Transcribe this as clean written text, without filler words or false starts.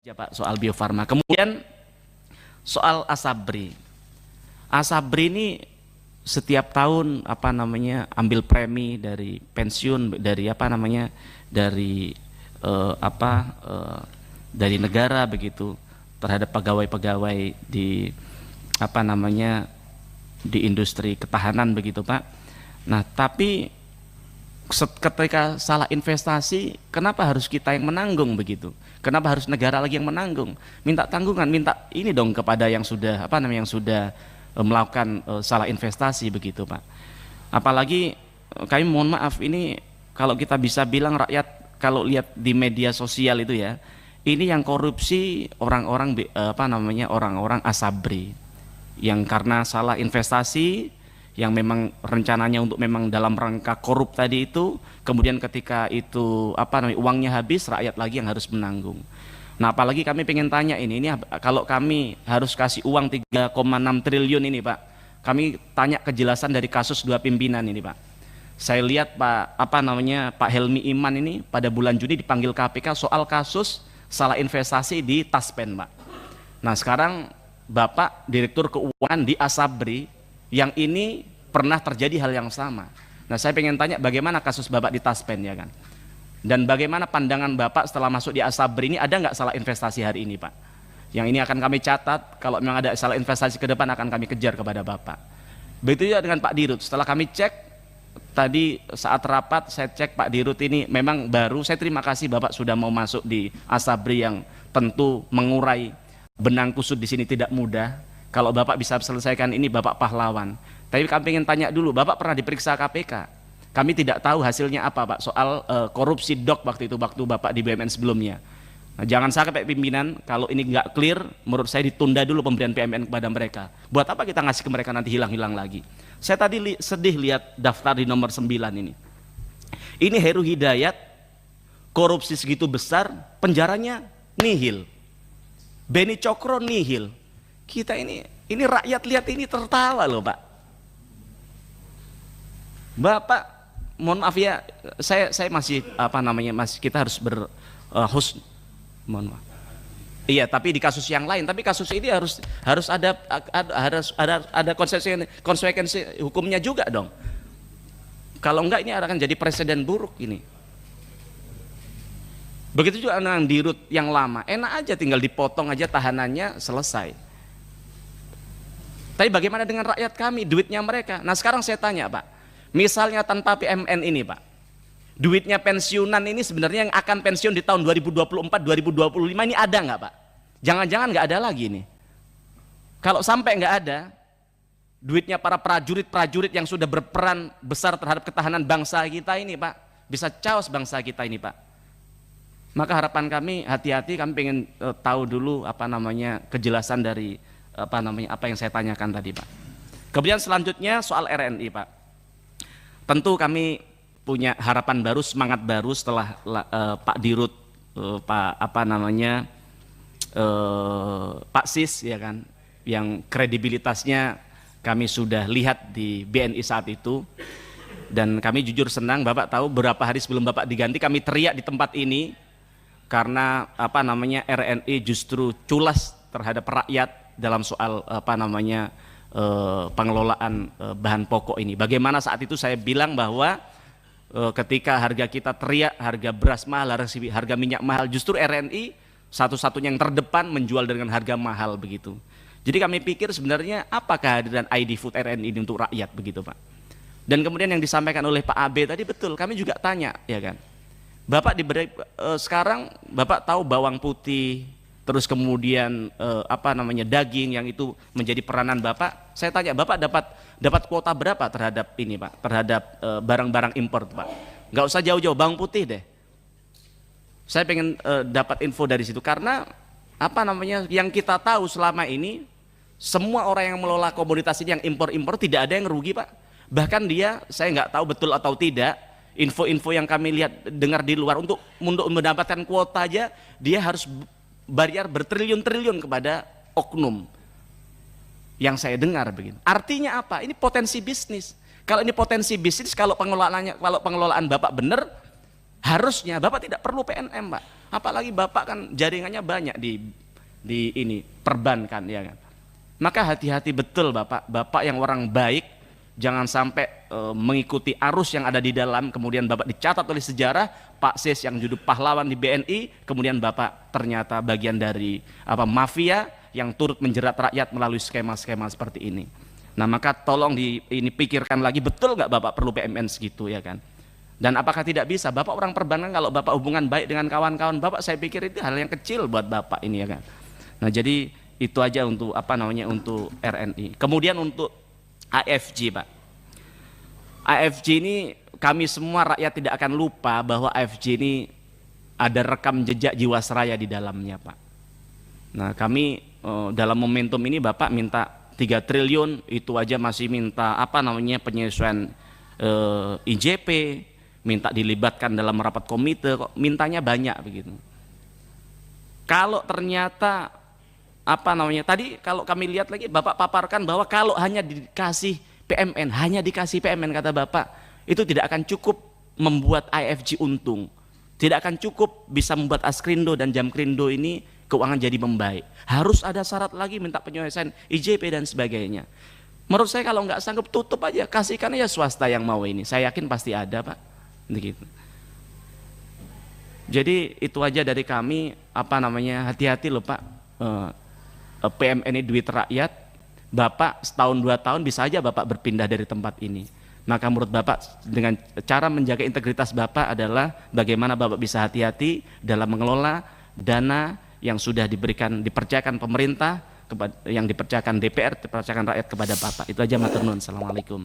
Ya Pak, soal Bio Farma. Kemudian soal Asabri. Asabri ini setiap tahun ambil premi dari pensiun dari dari apa dari negara begitu terhadap pegawai-pegawai di di industri ketahanan begitu Pak. Nah, tapi ketika salah investasi, kenapa harus kita yang menanggung begitu? Kenapa harus negara lagi yang menanggung? Minta tanggungan, minta ini dong kepada yang sudah yang sudah melakukan salah investasi begitu Pak. Apalagi kami mohon maaf, ini kalau kita bisa bilang rakyat kalau lihat di media sosial itu ya, ini yang korupsi orang-orang orang-orang Asabri yang karena salah investasi, yang memang rencananya untuk memang dalam rangka korup tadi itu, kemudian ketika itu uangnya habis, rakyat lagi yang harus menanggung. Nah, apalagi kami pengen tanya ini kalau kami harus kasih uang 3,6 triliun ini Pak, kami tanya kejelasan dari kasus dua pimpinan ini Pak. Saya lihat Pak Helmi Iman ini pada bulan Juni dipanggil KPK soal kasus salah investasi di Taspen Pak. Nah, sekarang Bapak Direktur Keuangan di Asabri, yang ini pernah terjadi hal yang sama. Nah, saya pengen tanya bagaimana kasus Bapak di Taspen ya kan? Dan bagaimana pandangan Bapak setelah masuk di Asabri ini, ada nggak salah investasi hari ini Pak? Yang ini akan kami catat, kalau memang ada salah investasi ke depan akan kami kejar kepada Bapak. Begitu juga dengan Pak Dirut, setelah kami cek tadi saat rapat, saya cek Pak Dirut ini memang baru. Saya terima kasih Bapak sudah mau masuk di Asabri yang tentu mengurai benang kusut di sini tidak mudah. Kalau Bapak bisa selesaikan ini, Bapak pahlawan. Tapi kami ingin tanya dulu, Bapak pernah diperiksa KPK? Kami tidak tahu hasilnya apa Pak soal korupsi DOK waktu itu, waktu Bapak di BUMN sebelumnya. Nah, jangan sampai pimpinan, kalau ini nggak clear, menurut saya ditunda dulu pemberian PMN kepada mereka. Buat apa kita ngasih ke mereka nanti hilang-hilang lagi? Saya tadi sedih lihat daftar di nomor 9 ini. Ini Heru Hidayat, korupsi segitu besar, penjaranya nihil. Beni Cokro nihil. Kita ini rakyat lihat ini tertawa loh Pak. Bapak, mohon maaf ya, saya masih kita harus mohon maaf. Iya, tapi di kasus yang lain, tapi kasus ini harus ada konsekuensi hukumnya juga dong. Kalau enggak ini akan jadi presiden buruk ini. Begitu juga dengan Dirut yang lama, enak aja tinggal dipotong aja tahanannya selesai. Tapi bagaimana dengan rakyat kami, duitnya mereka? Nah, sekarang saya tanya Pak, misalnya tanpa PMN ini Pak, duitnya pensiunan ini sebenarnya yang akan pensiun di tahun 2024-2025 ini ada nggak Pak? Jangan-jangan nggak ada lagi nih. Kalau sampai nggak ada, duitnya para prajurit-prajurit yang sudah berperan besar terhadap ketahanan bangsa kita ini Pak, bisa chaos bangsa kita ini Pak. Maka harapan kami, hati-hati, kami pengen tahu dulu kejelasan dari apa yang saya tanyakan tadi Pak. Kemudian selanjutnya soal RNI Pak. Tentu kami punya harapan baru, semangat baru setelah Pak Dirut, Pak Sis ya kan, yang kredibilitasnya kami sudah lihat di BNI saat itu. Dan kami jujur senang, Bapak tahu beberapa hari sebelum Bapak diganti kami teriak di tempat ini karena RNI justru culas terhadap rakyat dalam soal pengelolaan bahan pokok ini. Bagaimana saat itu saya bilang bahwa ketika harga kita teriak harga beras mahal, harga minyak mahal, justru RNI satu-satunya yang terdepan menjual dengan harga mahal begitu. Jadi kami pikir sebenarnya apa kehadiran ID Food RNI ini untuk rakyat begitu Pak. Dan kemudian yang disampaikan oleh Pak AB tadi betul, kami juga tanya ya kan. Bapak diberi sekarang Bapak tahu bawang putih, terus kemudian daging yang itu menjadi peranan Bapak. Saya tanya, Bapak dapat kuota berapa terhadap ini Pak, terhadap barang-barang impor Pak? Nggak usah jauh-jauh, bawang putih deh. Saya pengen dapat info dari situ karena yang kita tahu selama ini semua orang yang mengelola komoditas ini yang impor-impor tidak ada yang rugi Pak. Bahkan saya nggak tahu betul atau tidak, info-info yang kami lihat dengar di luar, untuk mendapatkan kuota aja dia harus bayar bertriliun-triliun kepada oknum yang saya dengar begini. Artinya apa? Ini potensi bisnis. Kalau ini potensi bisnis, kalau pengelolaan Bapak benar, Harusnya Bapak tidak perlu PNM, Pak. Apalagi Bapak kan jaringannya banyak di ini perbankan, ya kan. Maka hati-hati betul Bapak. Bapak yang orang baik, jangan sampai mengikuti arus yang ada di dalam, kemudian Bapak dicatat oleh sejarah, Pak Sis yang judul pahlawan di BNI, kemudian Bapak ternyata bagian dari mafia yang turut menjerat rakyat melalui skema-skema seperti ini. Nah, maka tolong ini pikirkan lagi, betul nggak Bapak perlu PMN segitu, ya kan? Dan apakah tidak bisa? Bapak orang perbankan, kalau Bapak hubungan baik dengan kawan-kawan Bapak, saya pikir itu hal yang kecil buat Bapak ini, ya kan. Nah, jadi itu aja untuk untuk RNI. Kemudian untuk AFG, Pak. AFG ini kami semua rakyat tidak akan lupa bahwa AFG ini ada rekam jejak Jiwasraya di dalamnya, Pak. Nah, kami dalam momentum ini Bapak minta 3 triliun, itu aja masih minta penyesuaian IJP, minta dilibatkan dalam rapat komite, kok mintanya banyak begitu. Kalau ternyata tadi kalau kami lihat lagi Bapak paparkan bahwa kalau hanya dikasih PMN kata Bapak, itu tidak akan cukup membuat AFG untung, tidak akan cukup bisa membuat Askrindo dan Jamkrindo ini keuangan jadi membaik. Harus ada syarat lagi, minta penyelesaian IJP dan sebagainya. Menurut saya kalau nggak sanggup tutup aja, kasihkan aja swasta yang mau ini. Saya yakin pasti ada, Pak. Begitu. Jadi itu aja dari kami, hati-hati loh Pak. PMN ini duit rakyat. Bapak setahun 2 tahun bisa aja Bapak berpindah dari tempat ini. Maka menurut Bapak, dengan cara menjaga integritas Bapak adalah bagaimana Bapak bisa hati-hati dalam mengelola dana yang sudah dipercayakan pemerintah, yang dipercayakan DPR, dipercayakan rakyat kepada Bapak. Itu aja, matur nuwun. Assalamualaikum.